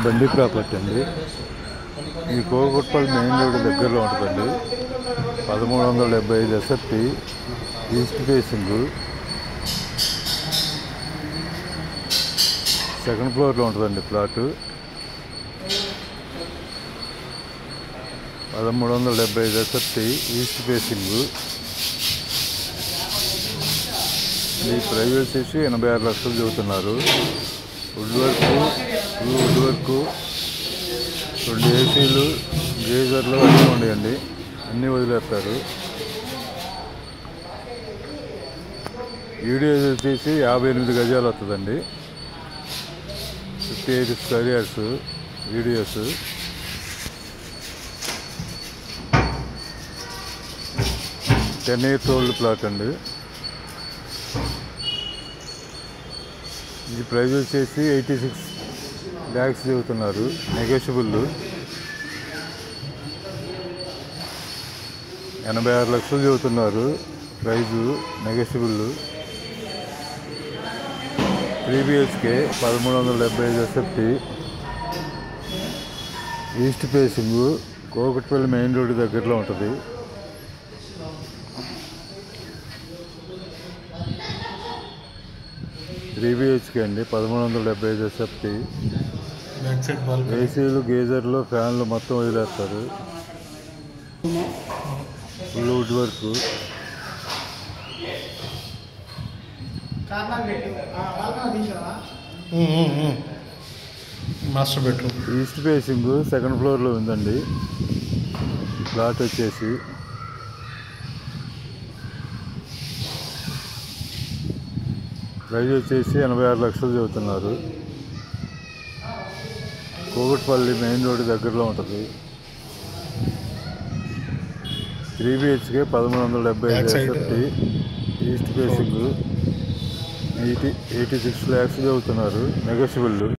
బండి ప్రాపర్టీ అండి. ఈ కోకట్పల్లి మెయిన్ రోడ్డు దగ్గరలో ఉంటుందండి. 1375 ఎస్ఎఫ్టీ ఈస్ట్ ఫేసింగ్, సెకండ్ ఫ్లోర్లో ఉంటుందండి ప్లాటు. 1375 SFT east facing. ఈ ప్రైస్ వచ్చేసి 86 లక్షలు చెబుతున్నారు. వుడ్ వర్క్ 2 ఏసీలు, గీజర్లు అన్నీ ఉన్నాయండి. అన్నీ వదిలేస్తారు. వీడియో వచ్చేసి 58 గజాలు వస్తుందండి. 58 square yards videos. Ten years old plot అండి. ఈ ప్రైస్ వచ్చేసి 86 lakhs చెబుతున్నారు. నెగోషియబుల్. 86 లక్షలు చెబుతున్నారు price, negotiable. 3 BHK 1375 SFT east facing, Kukatpally main road దగ్గరలో ఉంటుంది. త్రీ బిహెచ్కే అండి. 1375 ఎస్ఎఫ్టీ. ఏసీలు, గీజర్లు, ఫ్యాన్లు మొత్తం వదిలేస్తారు. Full wood work. Master bedroom east facing, second ఫ్లోర్లో ఉందండి ప్లాట్ వచ్చేసి. ప్రైజ్ వచ్చేసి 86 లక్షలు చెబుతున్నారు. కోకట్పల్లి మెయిన్ రోడ్డు దగ్గరలో ఉంటుంది. 3 BHK 1375 SFT east facing. 86 lakhs చెబుతున్నారు. నెగోషియబుల్.